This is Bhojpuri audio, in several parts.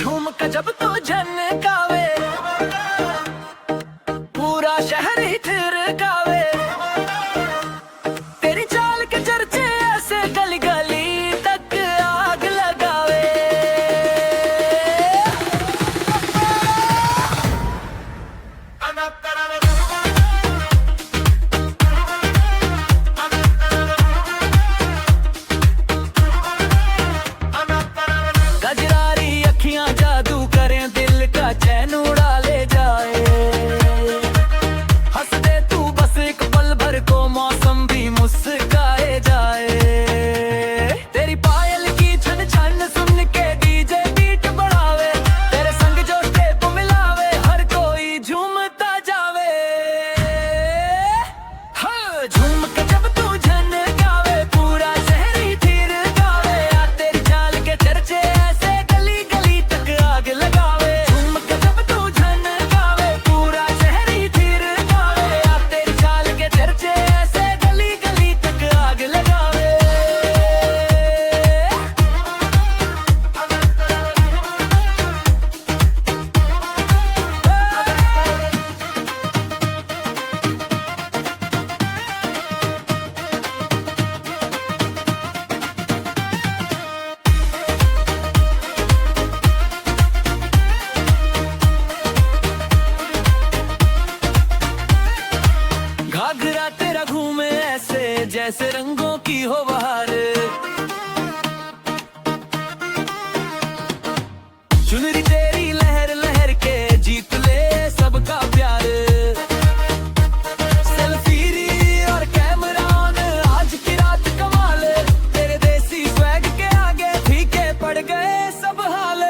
झूमका जब तू झनकावे, पूरा शहर ही थिरकावे। तेरी चाल के चर्चे ऐसे गली गली तक आग लगावे। गजरारी अखियां जादू करें, दिल का चैन उड़ा ले जाए। हंस दे तू बस एक पल भर को, मौसम भी मुस्काए जाए। तेरी पायल की छन छन सुन के डीजे बीट बढ़ावे। तेरे संग जो स्टेप मिलावे, हर कोई झूमता जावे। हाँ, झूम के जब तू झनकावे, पूरा शहर ही थिरकावे। आ तेरी चाल के चर्चे ऐसे गली गली तक आग लगावे। झूम के जब तू झनकावे, पूरा शहर ही थिरकावे। आ तेरी चाल के चर्चे ऐसे गली गली तक आग लगावे। घाघरा तेरा घूमे ऐसे जैसे रंगों की हो बहार। चुनरी तेरी लहर लहर के जीत ले सबका प्यार। सेल्फी और कैमरा ऑन, आज की रात कमाल। तेरे देसी स्वैग के आगे फीके पड़ गए सब हाल।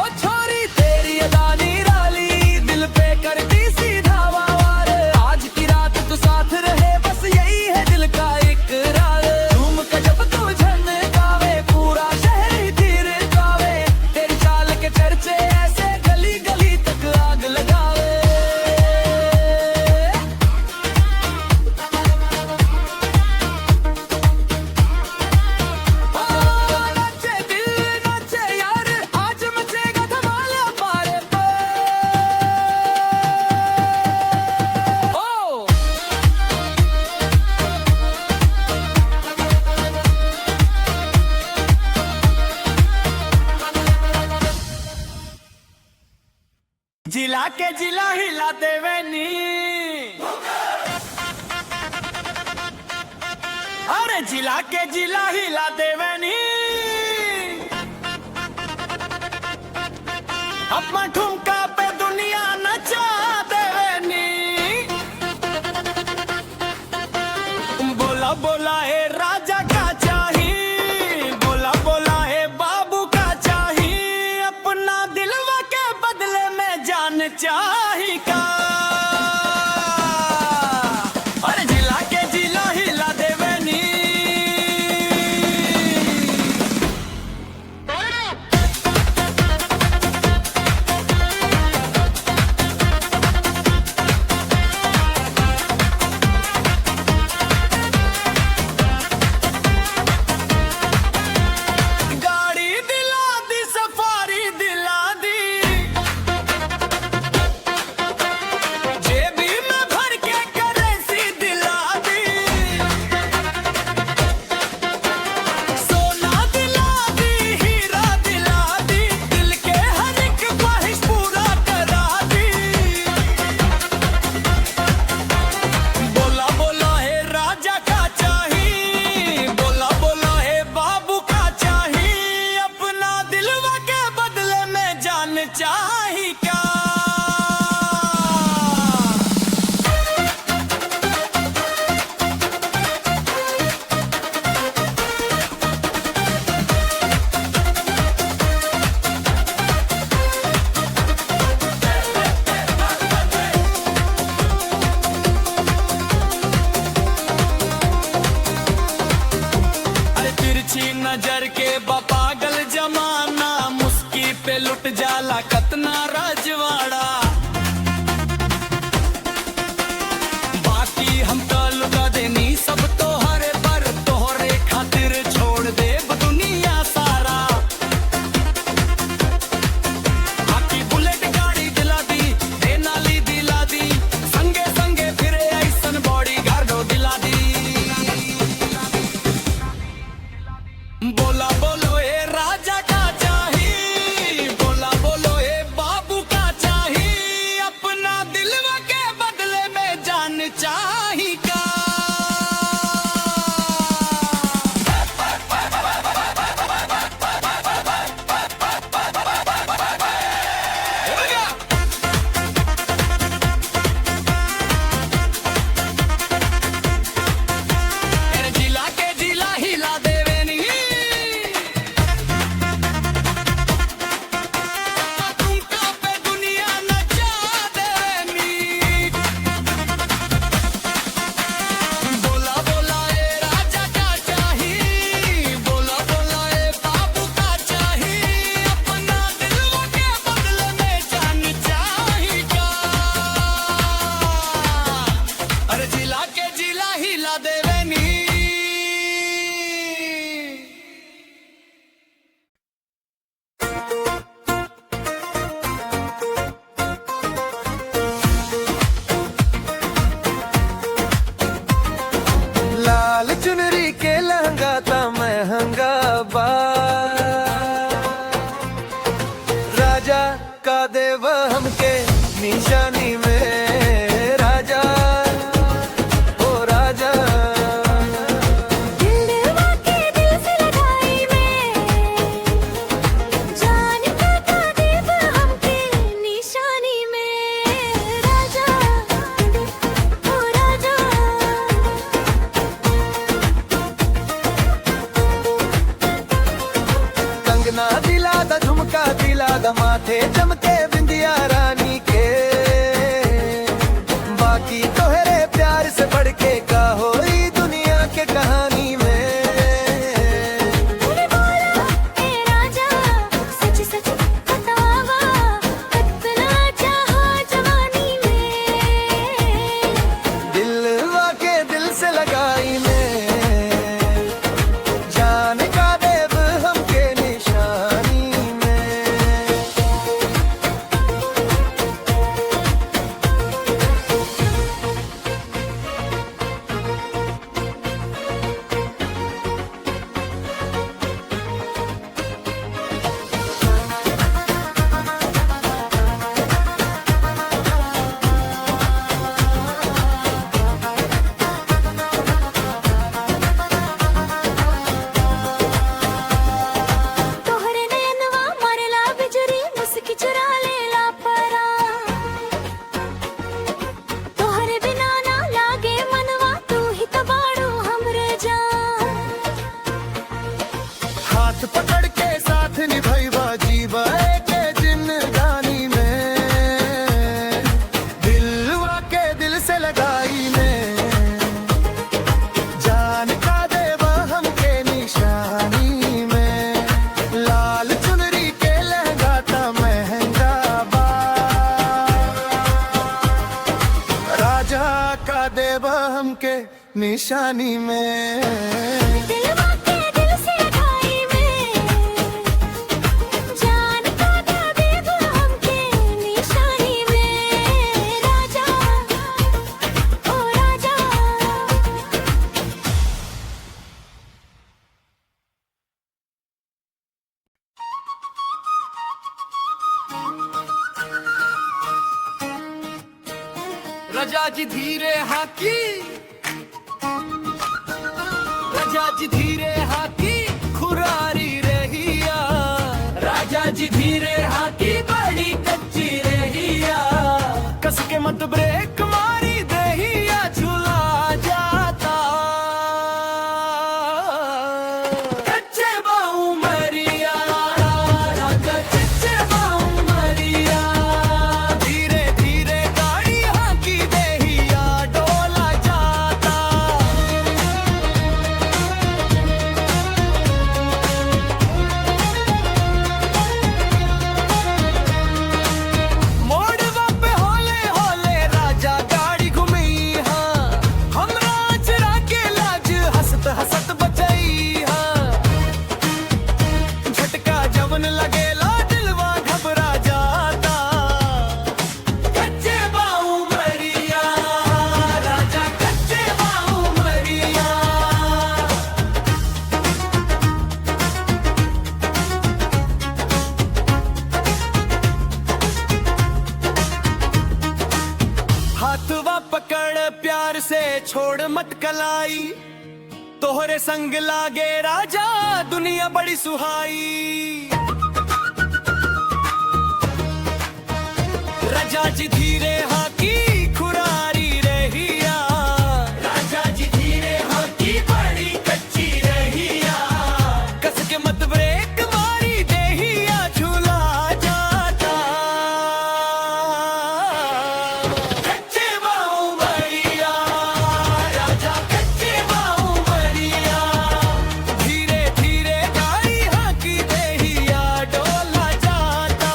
ओ छोरी तेरी अदा निराली, दिल पे करती सीधा वार। आज की रात तू साथ रहे, बस यही है दिल का इकरार। झूम के जब तू झनकावे, पूरा शहर ही थिरकावे। तेरी चाल के चर्चे ऐसे गली गली तक आग लगावे। ओ नाचे दिल नाचे यार, आज मचेगा धमाल हमारे पे। ओ जिला के जिला हिला देवे नी। अरे जिला के जिला हिला देवे नी। अपना ठुमका पे दुनिया नचा देवे नी। बोला बोला है राजा का चाही, बोला बोला है बाबू का चाही। अपना दिलवा के बदले में जान चाही का। अरे जिला के जिला हिला देवे नी। गाड़ी दिला दी, सफारी दिला दी। माथे चमके बिंदिया रानी के, बाकी तोहरे प्यार से बढ़ के का होई दुनिया के कहानी में। पकड़ के साथ निभाईवा जीवा के जिंदगानी में, दिलवा के दिल से लगाई में, जान का देवा हमके निशानी में, लाल चुनरी के लहंगा था महंगा बा, राजा का देवा हमके निशानी में। राजा जी धीरे हाकी, राजा जी धीरे हाकी खुरारी रहिया, राजा जी धीरे हाकी बड़ी कच्ची रहिया, कस के मत ब्रेक मारी दहिया झूला जाता, कच्चे बाऊ मरिया, राजा कच्चे बाऊ मरिया, धीरे धीरे गाड़ी हाकी दहिया डोला जाता। मोड़वा पे होले होले राजा गाड़ी घुमई हाँ, हमरा चरा के लाज हंसत हंसत बचई हाँ, झटका जवन लगेला दिलवा घबरा जाता, कच्चे बाऊ मरिया, राजा कच्चे बाऊ मरिया। हाथवा पकड़ प्यार से छोड़ मत कलाई, तोहरे संग लागे राजा दुनिया बड़ी सुहाई, राजा जी धीरे हाकी खुरारी रहिया, राजा जी धीरे हाकी बड़ी कच्ची रहिया, कस के मत ब्रेक मारी दहिया झूला जाता, कच्चे बाऊ मरिया, राजा कच्चे बाऊ मरिया, धीरे धीरे गाड़ी हाकी दहिया डोला जाता।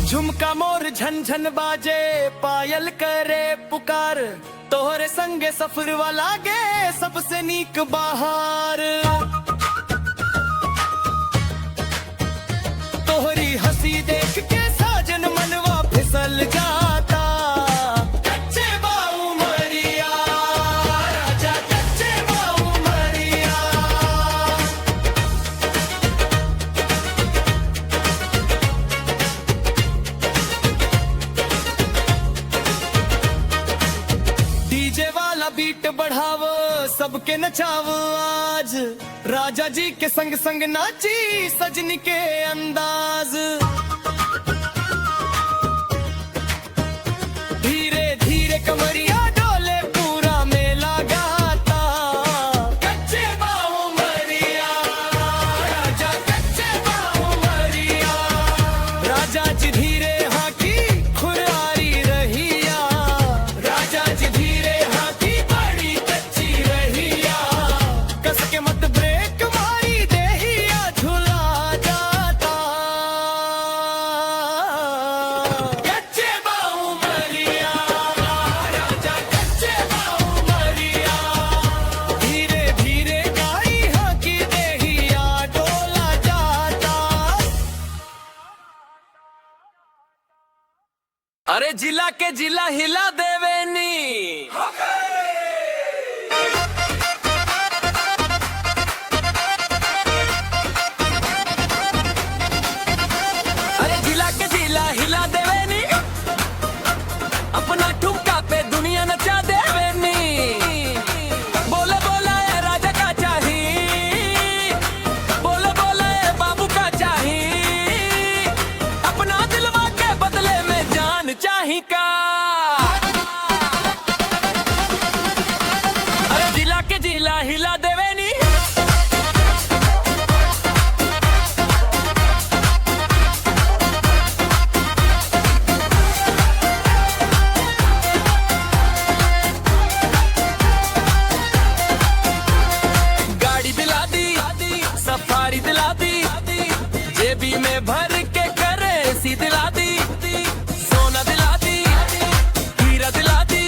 झुमका मोर झन बाजे पायल करे पुकार, तोहरे संगे सफर वाला गे सबसे नीक बाहर, तोहरी हंसी देख के साजन मनवा फिसल जाता, कच्चे बाऊ मरिया, राजा कच्चे बाऊ मरिया। डीजे वाला बीट बढ़ावो सबके नचाओ आज, राजा जी के संग संग नाची सजनी के अंदाज। धीरे धीरे कमरिया डोले पूरा मेला गाता, कच्चे बाहों मरिया राजा, कच्चे बाहों मरिया राजा जी धीरे हाकी खुरारी रहिया, राजा जी धीरे हाकी बड़ी कच्ची रहिया, कस के मत ब्रेक मारी देहिया झुला जाता, कच्चे बाहों मरिया राजा, कच्चे बाहों मरिया। धीरे धीरे गाई हाकी देहिया डोला जाता। अरे जिला के जिला हिला देवेनी, अरे जिला के जिला हिला देवेनी, अपना ठुमका पे दुनिया नचा देवेनी। बोले बोला ए राजा का चाही, बोले बोला ए बाबू का चाही, अपना दिलवा के बदले में जान चाही का। अरे जिला के जिला हिला देवेनी, गाड़ी दिला दी, सफारी दिला दी, जेबी में भर के करेंसी दिला दी, सोना दिला दी, हीरा दिला दी,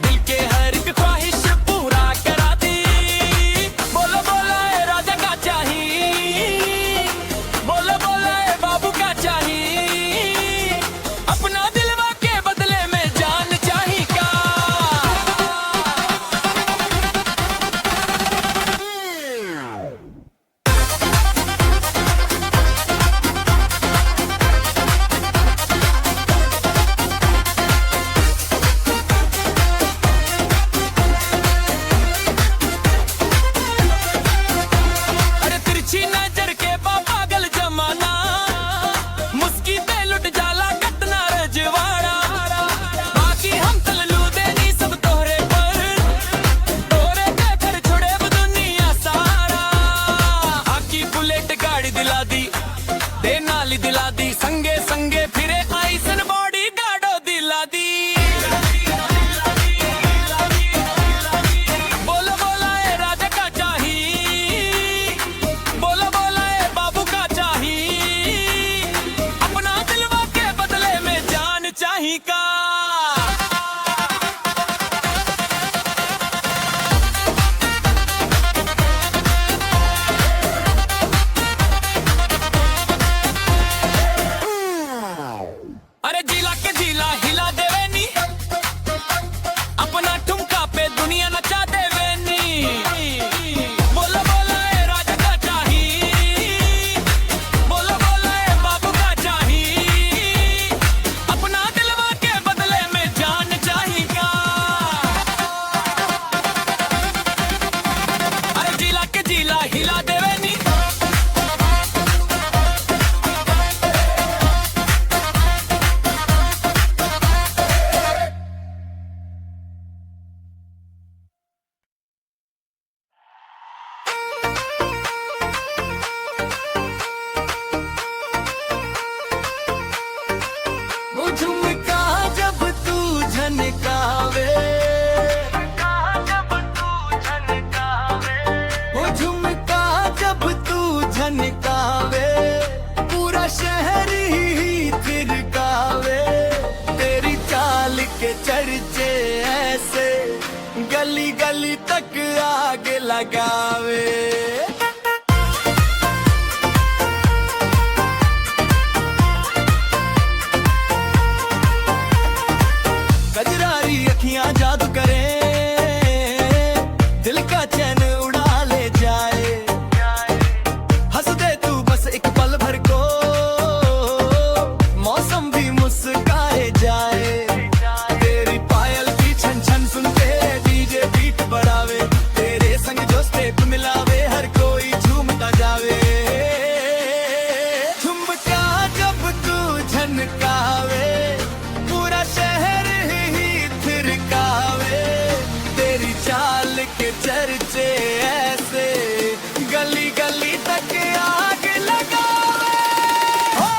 दिल के हर एक ख्वाहिश पूरा करा दी। बोलो बोलो ए राजा का चाही, बोलो बोलो ए बाबू का चाही, अपना दिलवा के बदले में जान चाही का। अरे तिरछी नजर के पागल जमाना, मुस्की पे लुट जाला कतना रजवाड़ा, बाकी हम तललू देनी सब तोहरे पर, तोहरे के घर छोड़े वो दुनिया सारा। आकी बुलेट गाड़ी दिला दी, दे नाली दिला दी, संगे संगे फिरे आइसन बॉडी गाड़ो दिला दी। बोलो बोला ए राजा का चाही, बोलो बोला ए बाबू का चाही, अपना दिलवा के बदले में जान चाही का। अरे जिला के जिला हिला देवेनी, अपना ठुमका पे दुनिया नचा देवेनी। बोलो बोलो ए राजा का चाही, बोलो बोलो ए बाबू का चाही, अपना दिलवा के बदले में जान चाही का। अरे जिला के जिला हिला देवेनी, वो झुमका जब तू झनकावे, वो झुमका जब तू झनकावे, पूरा शहर ही थिरकावे। तेरी चाल के चर्चे ऐसे गली गली तक आग लगावे। गजरारी अखियां जादू करे, दिल का चैन उड़ा ले जाए। हंस दे तू बस एक पल भर को, मौसम भी मुस्काए जाए। तेरी पायल की छन छन सुनते डीजे बीट बढ़ावे, स्टेप मिलावे हर कोई झूमता जावे ठुमका जब तू झनकावे पूरा शहर ही थिरकावे तेरी चाल के चर्चे ऐसे गली गली तक आग लगावे हो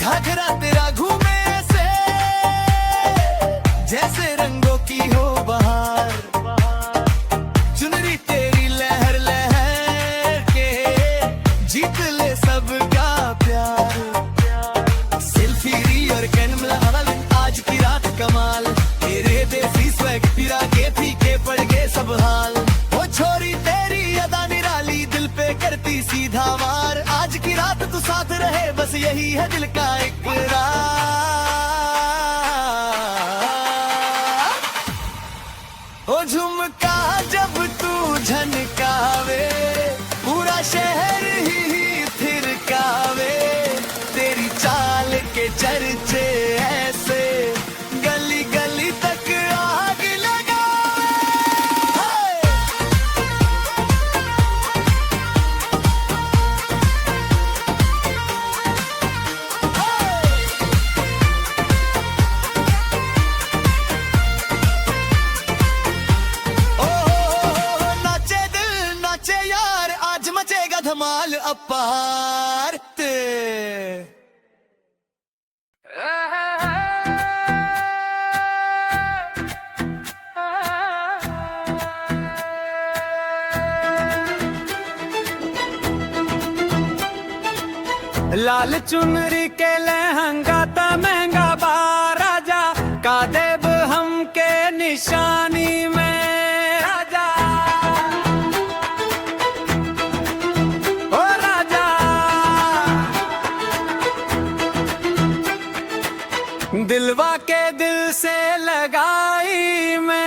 घाघरा तेरा घूमे ऐसे जैसे रंगों की हो बहार चुनरी तेरी लहर लहर के जीत ले सबका प्यार सेल्फी री और कैमरा आज की रात कमाल तेरे देसी स्वैग पिरा के फीके पड़ गए सब हाल वो छोरी तेरी अदा निराली दिल पे करती सीधा वार आज की रात तू साथ रहे बस यही है दिल का इकरार ओ झुमका जब तू झनकावे पूरा शहर ही थिरकावे तेरी चाल के चर्चे ऐसे गली गली तक आग लगावे नाचे दिल नाचे यार आज मचेगा धमाल अपार लाल चुनरी के लहंगा ता महंगा बा राजा का देव हमके निशानी में राजा ओ राजा दिलवा के दिल से लगाई मैं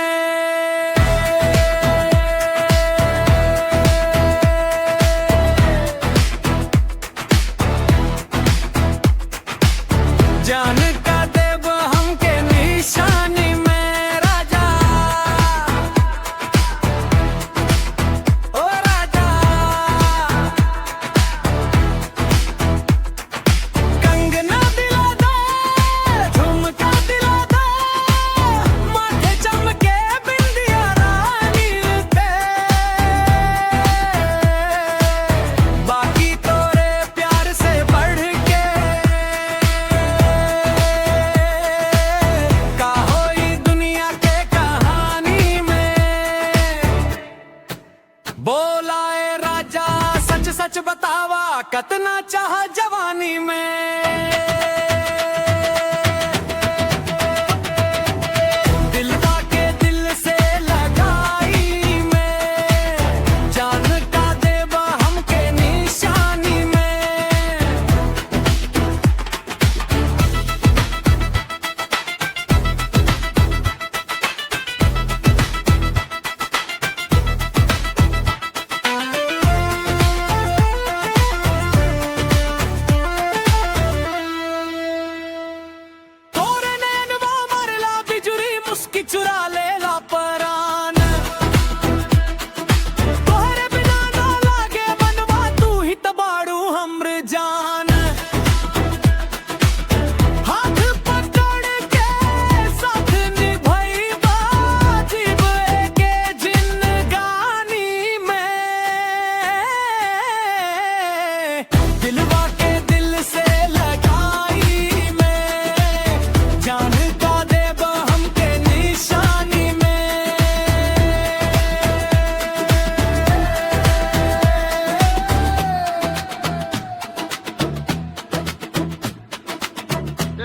जान का देव हमके निशानी में राजा ओ राजा कंगना दिला दो झुमका दिला दो माथे चमके बिंदिया रानी पे बाकी तोरे प्यार से बढ़ के का होई दुनिया के कहानी में बोलाए राजा सच सच बतावा कतना चाह जवानी में दिलवा के दिल से लगाई मैं जान का देवा हमके निशानी में तोरे नैनवा मरला बिजुरी मुस्की चुरा लेला परान तोहरे बिना ना लागे मनवा तू ही तबाड़ू हमर जान हाथ पकड़ के साथ निभइबा जीव के जिंदगानी में दिलवा के दिल से लगाई मैं जान का देव हमके निशानी में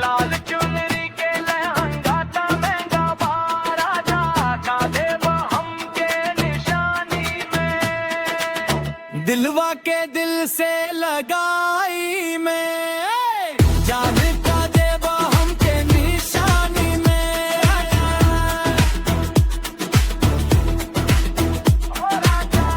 लाल चुनरी के लहंगा ता महंगा बा राजा का देव हमके निशानी में दिलवा के दिल से लगाई मैं जान का देव हमके निशानी में ओ राजा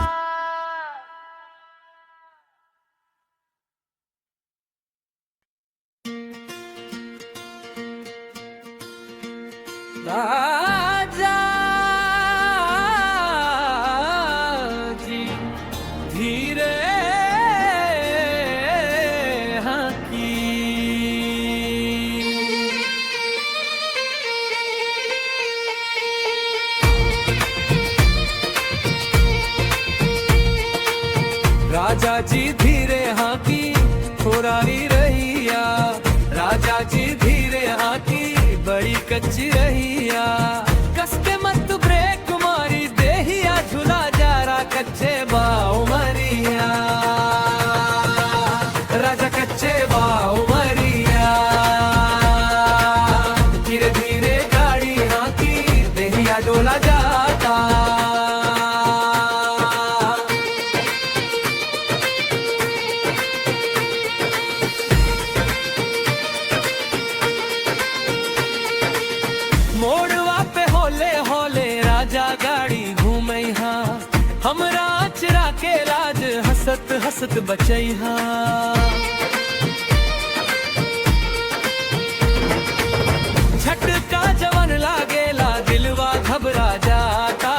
राजा जी धीरे हाकी खुरारी रहिया, राजा जी धीरे हाकी बड़ी कच्ची रहिया, कसके मत ब्रेक मारी देहिया झूला जा रहा कच्चे बाऊ मरिया, राजा कच्चे बाऊ मरिया, धीरे धीरे गाड़ी हाकी देहिया डोला जाता। मोड़वा पे होले होले राजा गाड़ी घूमे हाँ, हमरा चिरा के राज हसत हसत बचई हाँ, झटका जवन लागेला दिलवा घबरा जाता,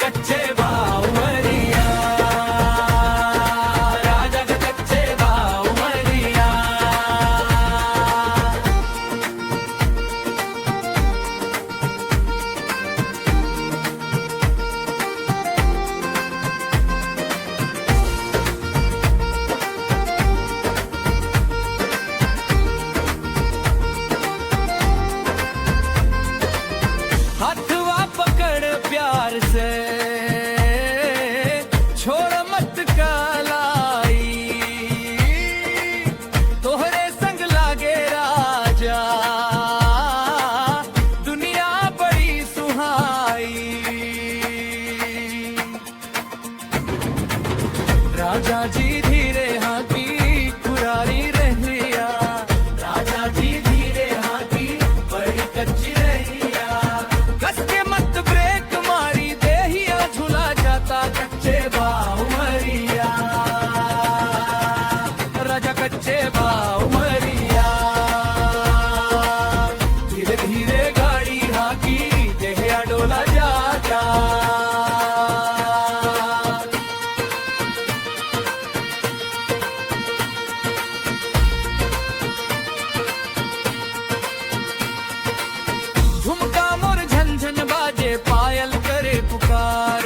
कच्चे बाऊ मरिया, राजा के कच्चे बाऊ मरिया। हथवा पकड़ प्यार से छोड़ मत कलाई, तोहरे संग लागे राजा दुनिया बड़ी सुहाई, राजा जी धीरे हाथी खुरारी रहिया, राजा जी धीरे हाथी बड़ी कच्ची रहिया, कसके मत ब्रेक मारी देहिया झूला जाता कच्चे बाऊ मरिया, राजा कच्चे बाऊ मरिया, धीरे धीरे गाड़ी हाकी देहिया डोला जाता। झुमका मोर झनझन बाजे पायल करे पुकार,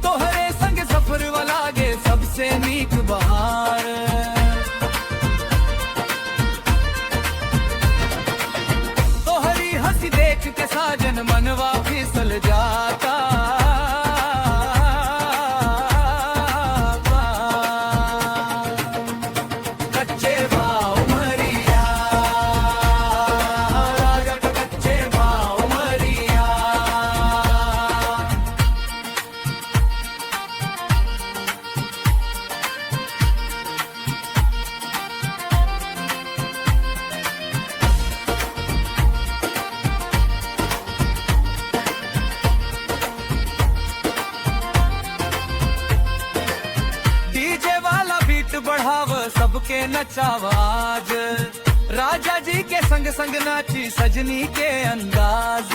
तोहरे संग सफर वालागे सबसे नीक बहार, तोहरी हंसी देख के साजन मनवा फिसल जाता, कच्चे बाऊ मरिया, राजा के कच्चे बाऊ मरिया। डीजे वाला बीट बढ़ाव सबके नचाव आज, राजा जी के संग संग नाची सजनी के अंदाज।